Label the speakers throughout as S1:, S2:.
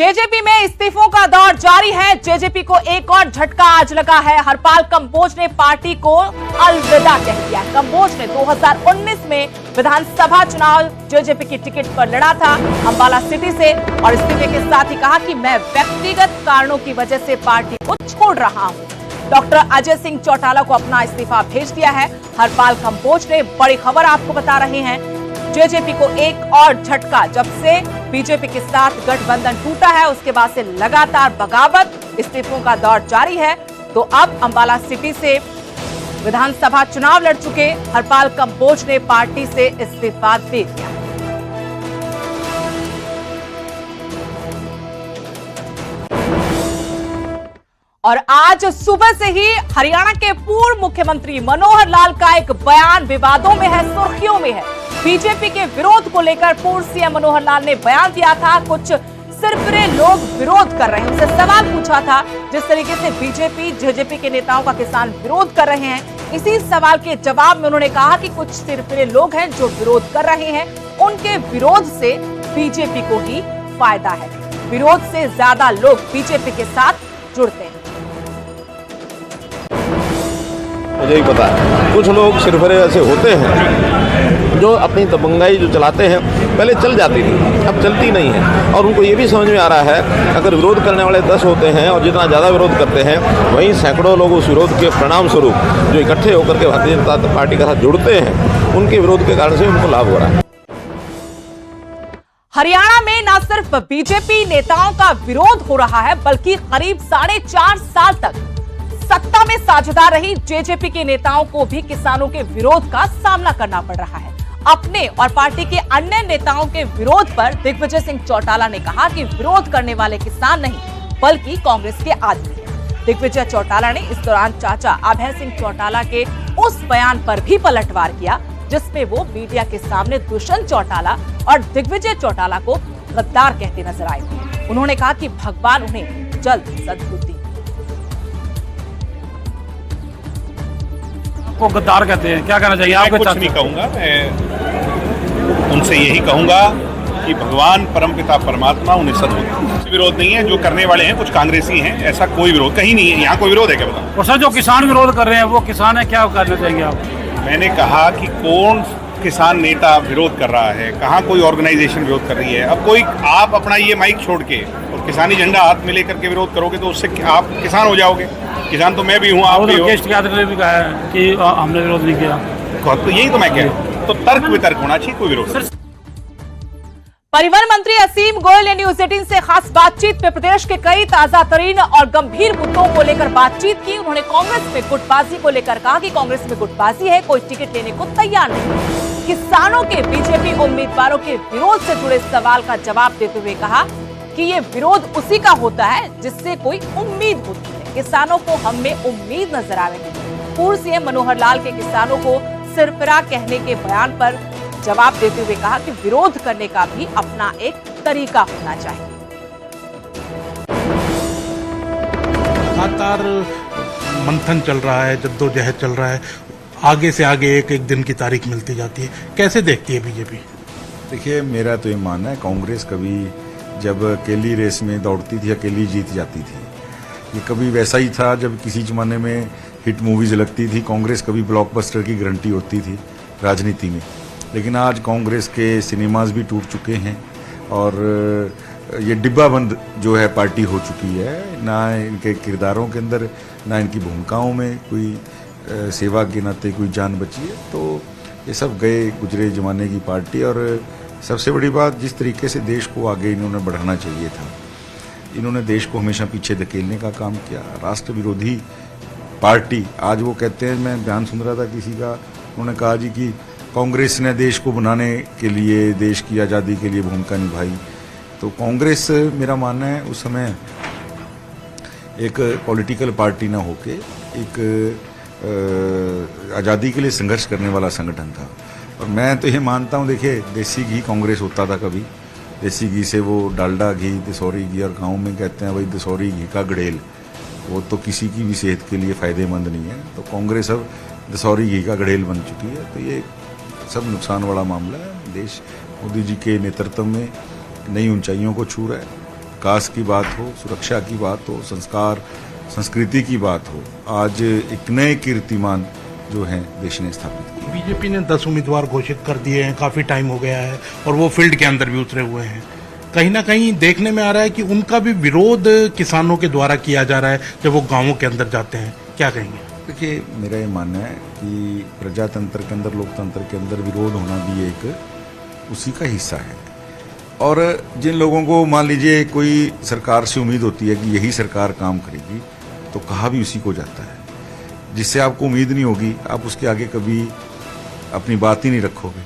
S1: JJP में इस्तीफों का दौर जारी है। जेजेपी को एक और झटका आज लगा है। हरपाल कंबोज ने पार्टी को अलविदा कह दिया। कंबोज ने 2019 में विधानसभा चुनाव जेजेपी की टिकट पर लड़ा था अंबाला सिटी से और इस्तीफे के साथ ही कहा कि मैं व्यक्तिगत कारणों की वजह से पार्टी को छोड़ रहा हूं। डॉक्टर अजय सिंह चौटाला को अपना इस्तीफा भेज दिया है। हरपाल कंबोज ने बड़ी खबर आपको बता रहे हैं। जेजेपी को एक और झटका। जब से बीजेपी के साथ गठबंधन टूटा है उसके बाद से लगातार बगावत, इस्तीफों का दौर जारी है। तो अब अंबाला सिटी से विधानसभा चुनाव लड़ चुके हरपाल कंबोज ने पार्टी से इस्तीफा दे दिया। और आज सुबह से ही हरियाणा के पूर्व मुख्यमंत्री मनोहर लाल का एक बयान विवादों में है, सुर्खियों में है। बीजेपी के विरोध को लेकर पूर्व सीएम मनोहर लाल ने बयान दिया था। कुछ सिरफिरे लोग विरोध कर रहे हैं, उनसे सवाल पूछा था जिस तरीके से बीजेपी जेजेपी के नेताओं का किसान विरोध कर रहे हैं। इसी सवाल के जवाब में उन्होंने कहा कि कुछ सिरफिरे लोग हैं जो विरोध कर रहे हैं, उनके विरोध से बीजेपी को ही फायदा है। विरोध से ज्यादा लोग बीजेपी के साथ जुड़ते हैं।
S2: मुझे ही पता है कुछ लोग सिरफिरे ऐसे होते हैं जो अपनी दबंगाई जो चलाते हैं, पहले चल जाती थी अब चलती नहीं है। और उनको ये भी समझ में आ रहा है अगर विरोध करने वाले 10 होते हैं और जितना ज़्यादा विरोध करते हैं वहीं सैकड़ों लोग उस विरोध के परिणाम स्वरूप जो इकट्ठे होकर के भारतीय जनता पार्टी के साथ जुड़ते हैं, उनके विरोध के कारण से उनको लाभ हो रहा है।
S1: हरियाणा में न सिर्फ बीजेपी नेताओं का विरोध हो रहा है बल्कि करीब 4.5 साल तक सत्ता में साझेदार रही जेजेपी के नेताओं को भी किसानों के विरोध का सामना करना पड़ रहा है। अपने और पार्टी के अन्य नेताओं के विरोध पर दिग्विजय सिंह चौटाला ने कहा कि विरोध करने वाले किसान नहीं बल्कि कांग्रेस के आदमी हैं। दिग्विजय चौटाला ने इस दौरान चाचा अभय सिंह चौटाला के उस बयान पर भी पलटवार किया जिसमें वो मीडिया के सामने दुष्यंत चौटाला और दिग्विजय चौटाला को गद्दार कहते नजर आए। उन्होंने कहा कि भगवान उन्हें जल्द सद्बुद्धि
S3: को गद्दार कहते हैं। क्या कहना चाहिए आपके?
S4: कुछ नहीं कहूंगा, मैं उनसे यही कहूंगा कि भगवान परमपिता परमात्मा उन्हें सद्बुद्धि। विरोध नहीं है, जो करने वाले हैं कुछ कांग्रेसी हैं, ऐसा कोई विरोध कहीं नहीं है। यहाँ कोई विरोध है क्या बताओ?
S3: और सर जो किसान विरोध कर रहे हैं वो किसान है, क्या करना चाहिए आप?
S4: मैंने कहा कि कौन किसान नेता विरोध कर रहा है, कहाँ कोई ऑर्गेनाइजेशन विरोध कर रही है। अब कोई आप अपना ये माइक छोड़ के और किसानी झंडा हाथ में लेकर के विरोध करोगे तो उससे आप किसान हो जाओगे। किसान तो मैं भी हूँ, आप भी हो।
S3: केश यादव ने भी कहा है कि हमने विरोध नहीं किया,
S4: तो यही तो मैं कह रहा हूँ। तो तर्क वितर्क होना चाहिए, कोई विरोध नहीं।
S1: परिवहन मंत्री असीम गोयल ने न्यूज 18 से खास बातचीत में प्रदेश के कई ताजा तरीन और गंभीर मुद्दों को लेकर बातचीत की। उन्होंने कांग्रेस में गुटबाजी को लेकर कहा कि कांग्रेस में गुटबाजी है, कोई टिकट लेने को तैयार नहीं। किसानों के बीजेपी उम्मीदवारों के विरोध से जुड़े सवाल का जवाब देते हुए कहा कि ये विरोध उसी का होता है जिससे कोई उम्मीद होती है। किसानों को हम में उम्मीद नजर आ रही है। पूर्व सीएम मनोहर लाल के किसानों को सिरफिरा कहने के बयान पर जवाब देते हुए कहा कि विरोध करने का भी अपना एक तरीका होना चाहिए।
S5: लगातार मंथन चल रहा है, जद्दोजहद चल रहा है, आगे से आगे एक एक दिन की तारीख मिलती जाती है। कैसे देखती है बीजेपी?
S6: देखिए, मेरा तो ये मानना है कांग्रेस कभी जब अकेली रेस में दौड़ती थी अकेली जीत जाती थी। ये कभी वैसा ही था जब किसी जमाने में हिट मूवीज लगती थी, कांग्रेस कभी ब्लॉकबस्टर की गारंटी होती थी राजनीति में। लेकिन आज कांग्रेस के सिनेमाज भी टूट चुके हैं और ये डिब्बाबंद जो है पार्टी हो चुकी है। ना इनके किरदारों के अंदर ना इनकी भूमिकाओं में कोई सेवा के नाते कोई जान बची है। तो ये सब गए गुजरे जमाने की पार्टी। और सबसे बड़ी बात, जिस तरीके से देश को आगे इन्होंने बढ़ाना चाहिए था, इन्होंने देश को हमेशा पीछे धकेलने का काम किया। राष्ट्र विरोधी पार्टी, आज वो कहते हैं, मैं बयान सुन रहा था किसी का, उन्होंने कहा जी कि कांग्रेस ने देश को बनाने के लिए, देश की आज़ादी के लिए भूमिका निभाई। तो कांग्रेस, मेरा मानना है, उस समय एक पॉलिटिकल पार्टी ना होके एक आज़ादी के लिए संघर्ष करने वाला संगठन था। और मैं तो ये मानता हूँ, देखिए, देसी घी कांग्रेस होता था कभी, देसी घी से वो डालडा घी, दसौरी घी, और गाँव में कहते हैं भाई दसौरी घी का गड़ेल, वो तो किसी की भी सेहत के लिए फ़ायदेमंद नहीं है। तो कांग्रेस अब दसौरी घी का गड़ेल बन चुकी है। तो ये सब नुकसान वाला मामला है। देश मोदी जी के नेतृत्व में नई ऊंचाइयों को छू रहा है विकास की बात हो, सुरक्षा की बात हो, संस्कार संस्कृति की बात हो, आज एक नए कीर्तिमान जो है देश ने स्थापित किया।
S5: बीजेपी ने 10 उम्मीदवार घोषित कर दिए हैं, काफी टाइम हो गया है और वो फील्ड के अंदर भी उतरे हुए हैं। कहीं ना कहीं देखने में आ रहा है कि उनका भी विरोध किसानों के द्वारा किया जा रहा है जब वो गांवों के अंदर जाते हैं। क्या कहेंगे?
S6: देखिए, मेरा ये मानना है कि प्रजातंत्र के अंदर, लोकतंत्र के अंदर विरोध होना भी एक उसी का हिस्सा है। और जिन लोगों को मान लीजिए कोई सरकार से उम्मीद होती है कि यही सरकार काम करेगी, तो कहा भी उसी को जाता है। जिससे आपको उम्मीद नहीं होगी, आप उसके आगे कभी अपनी बात ही नहीं रखोगे।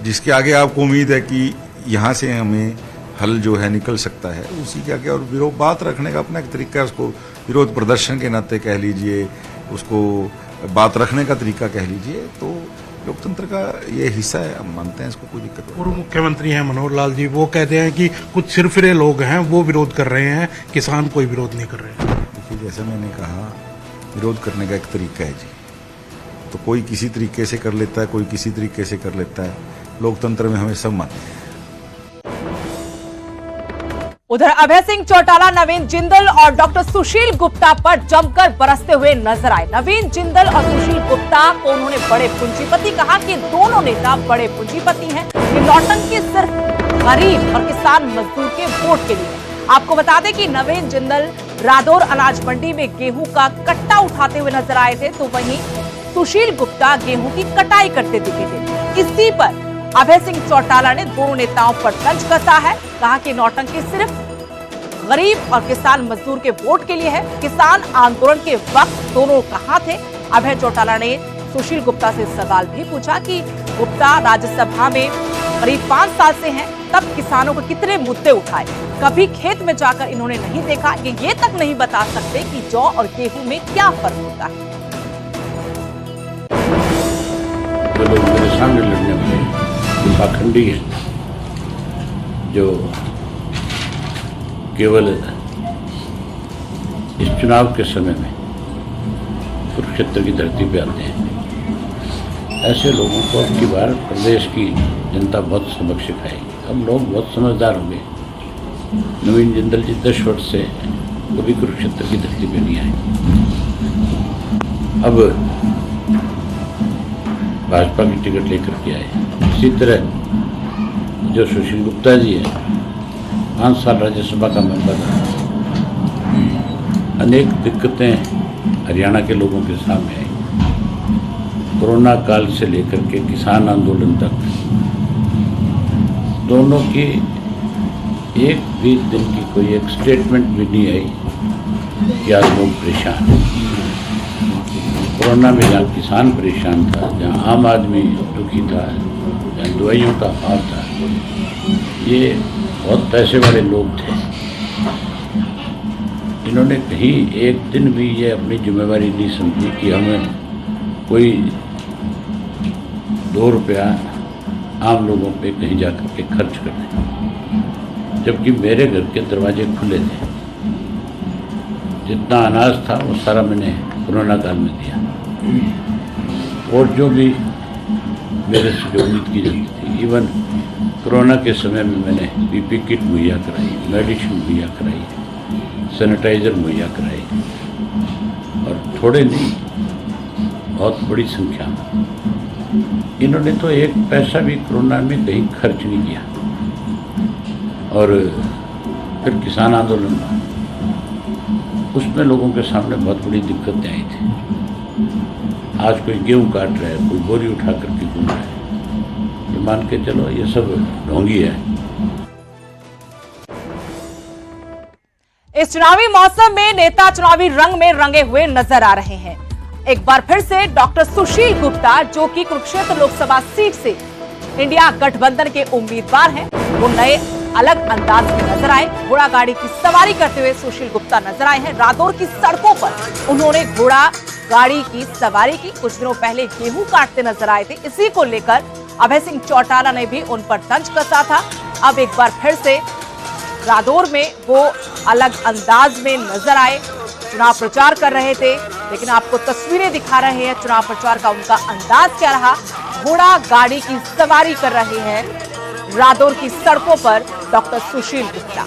S6: जिसके आगे आपको उम्मीद है कि यहाँ से हमें हल जो है निकल सकता है, उसी के आगे। और विरोध बात रखने का अपना एक तरीका है, उसको विरोध प्रदर्शन के नाते कह लीजिए, उसको बात रखने का तरीका कह लीजिए, तो लोकतंत्र का ये हिस्सा है, हम मानते हैं, इसको कोई दिक्कत नहीं।
S5: पूर्व मुख्यमंत्री हैं मनोहर लाल जी, वो कहते हैं कि कुछ सिरफिरे लोग हैं वो विरोध कर रहे हैं, किसान कोई विरोध नहीं कर रहे हैं।
S6: देखिए, जैसे मैंने कहा, विरोध करने का एक तरीका है जी, तो कोई किसी तरीके से कर लेता है, कोई किसी तरीके से कर लेता है। लोकतंत्र में हमें सब मानते हैं।
S1: उधर अभय सिंह चौटाला नवीन जिंदल और डॉक्टर सुशील गुप्ता पर जमकर बरसते हुए नजर आए। नवीन जिंदल और सुशील गुप्ता को उन्होंने बड़े पूंजीपति कहा कि दोनों नेता बड़े पूंजीपति हैं। ये नौटंकी सिर्फ गरीब और किसान मजदूर के वोट के लिए है। आपको बता दें कि नवीन जिंदल रादौर अनाज मंडी में गेहूं का कट्टा उठाते हुए नजर आए थे, तो वहीं सुशील गुप्ता गेहूं की कटाई करते दिखे थे। इसी पर अभय सिंह चौटाला ने दोनों नेताओं पर तंज कसा है। कहा कि नौटंकी सिर्फ गरीब और किसान मजदूर के वोट के लिए है। किसान आंदोलन के वक्त दोनों कहां थे? अभय चौटाला ने सुशील गुप्ता से सवाल भी पूछा कि गुप्ता राज्यसभा में करीब 5 साल से हैं, तब किसानों को कितने मुद्दे उठाए? कभी खेत में जाकर इन्होंने नहीं देखा, ये तक नहीं बता सकते कि जौ और गेहूं में क्या फर्क होता है।
S7: जो लोग मेरे सामने लड़ने वाले पाखंडी है, जो केवल इस चुनाव के समय में कुरुक्षेत्र की धरती पे आते हैं, ऐसे लोगों को अब की बार प्रदेश की जनता बहुत सबक सिखाएगी। अब लोग बहुत समझदार होंगे। नवीन जिंदल जी 10 वर्ष से कभी कुरुक्षेत्र की धरती पे नहीं आए। अब भाजपा की टिकट लेकर के आए। इसी तरह जो सुशील गुप्ता जी है, 5 साल राज्यसभा का मेंबर रहा। अनेक दिक्कतें हरियाणा के लोगों के सामने आई। कोरोना काल से लेकर के किसान आंदोलन तक दोनों की एक भी दिन की कोई एक स्टेटमेंट भी नहीं आई कि आज लोग परेशान हैं। कोरोना में जहाँ किसान परेशान था, जहाँ आम आदमी दुखी था, जहाँ दवाइयों का अभाव था, ये बहुत पैसे वाले लोग थे। इन्होंने कहीं एक दिन भी ये अपनी जिम्मेवारी नहीं समझी कि हमें कोई 2 रुपया आम लोगों पे कहीं जाकर के खर्च कर दें, जबकि मेरे घर के दरवाजे खुले थे। जितना अनाज था वो सारा मैंने कोरोना काल में दिया, और जो भी मेरे से जो उम्मीद की जाती थी, इवन कोरोना के समय में मैंने पीपी किट मुहैया कराई, मेडिसिन मुहैया कराई, सैनिटाइज़र मुहैया कराई, और थोड़े नहीं बहुत बड़ी संख्या में। इन्होंने तो एक पैसा भी कोरोना में कहीं खर्च नहीं किया। और फिर किसान आंदोलन, उसमें लोगों के सामने बहुत बड़ी दिक्कतें आई थी। आज कोई गेहूं काट रहा है, कोई बोरी उठा करके घूम रहा है, ये मान के चलो ये सब ढोंगी है।
S1: इस चुनावी मौसम में नेता चुनावी रंग में रंगे हुए नजर आ रहे हैं। एक बार फिर से डॉक्टर सुशील गुप्ता, जो कि कुरुक्षेत्र लोकसभा सीट से इंडिया गठबंधन के उम्मीदवार हैं, वो नए अलग अंदाज में नजर आए। घोड़ा गाड़ी की सवारी करते हुए सुशील गुप्ता नजर आए हैं। रादौर की सड़कों पर उन्होंने घोड़ा गाड़ी की सवारी की। कुछ दिनों पहले गेहूं काटते नजर आए थे। इसी को लेकर अभय सिंह चौटाला ने भी उन पर तंज कसा था। अब एक बार फिर से रादौर में वो अलग अंदाज में नजर आए, चुनाव प्रचार कर रहे थे। लेकिन आपको तस्वीरें दिखा रहे हैं चुनाव प्रचार का उनका अंदाज क्या रहा। घोड़ा गाड़ी की सवारी कर रहे हैं रादौर की सड़कों पर डॉक्टर सुशील गुप्ता।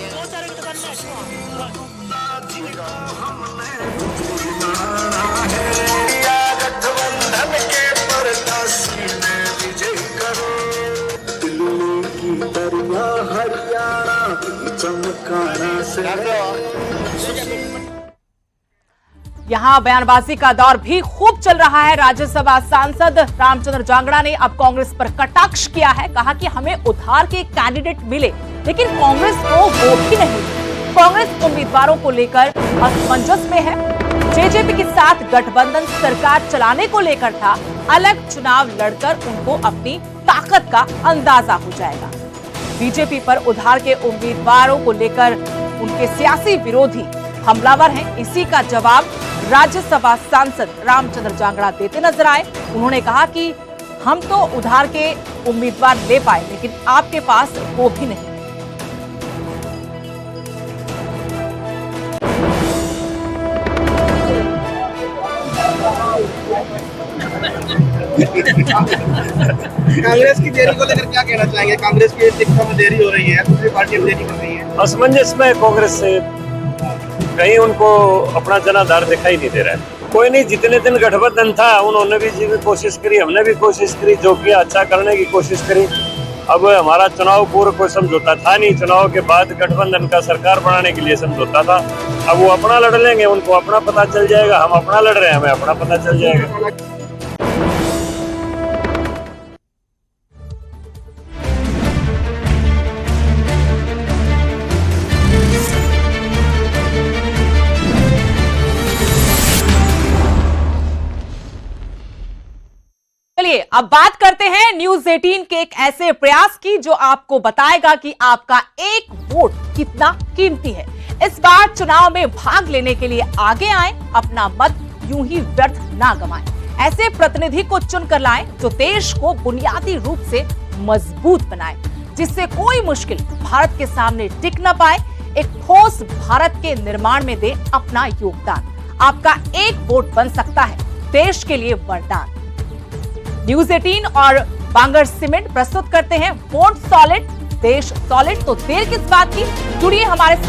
S1: यहाँ बयानबाजी का दौर भी खूब चल रहा है। राज्यसभा सांसद रामचंद्र जांगड़ा ने अब कांग्रेस पर कटाक्ष किया है। कहा कि हमें उधार के कैंडिडेट मिले, लेकिन कांग्रेस को वो भी नहीं। कांग्रेस उम्मीदवारों को लेकर असमंजस में है। जेजेपी के साथ गठबंधन सरकार चलाने को लेकर था, अलग चुनाव लड़कर उनको अपनी ताकत का अंदाजा हो जाएगा। बीजेपी पर उधार के उम्मीदवारों को लेकर उनके सियासी विरोधी हमलावर हैं। इसी का जवाब राज्यसभा सांसद रामचंद्र जांगड़ा देते नजर आए। उन्होंने कहा कि हम तो उधार के उम्मीदवार ले पाए, लेकिन आपके पास वो भी नहीं।
S8: कांग्रेस की देरी को लेकर क्या कहना चाहेंगे? कांग्रेस की टिकटों में देरी हो रही है, दूसरी पार्टियां देरी कर रही है।
S9: असमंजस में कांग्रेस से कहीं उनको अपना जनाधार दिखाई नहीं दे रहा है। कोई नहीं, जितने दिन गठबंधन था उन्होंने भी कोशिश करी, हमने भी कोशिश करी, जो कि अच्छा करने की कोशिश करी। अब हमारा चुनाव पूर्व कोई समझौता था नहीं, चुनाव के बाद गठबंधन का सरकार बनाने के लिए समझौता था। अब वो अपना लड़ लेंगे, उनको अपना पता चल जाएगा, हम अपना लड़ रहे हैं, हमें अपना पता चल जाएगा।
S1: चलिए अब बात करते हैं न्यूज 18 के एक ऐसे प्रयास की जो आपको बताएगा कि आपका एक वोट कितना कीमती है। इस बार चुनाव में भाग लेने के लिए आगे आए, अपना मत यूं ही व्यर्थ ना गंवाएं। ऐसे प्रतिनिधि को चुनकर लाएं जो देश को बुनियादी रूप से मजबूत बनाए, जिससे कोई मुश्किल भारत के सामने टिक न पाए। एक ठोस भारत के निर्माण में दे अपना योगदान। आपका एक वोट बन सकता है देश के लिए वरदान। न्यूज 18 और बांगर सीमेंट प्रस्तुत करते हैं वोट सॉलिड, देश सॉलिड। तो देर किस बात की, जुड़िए हमारे साथ।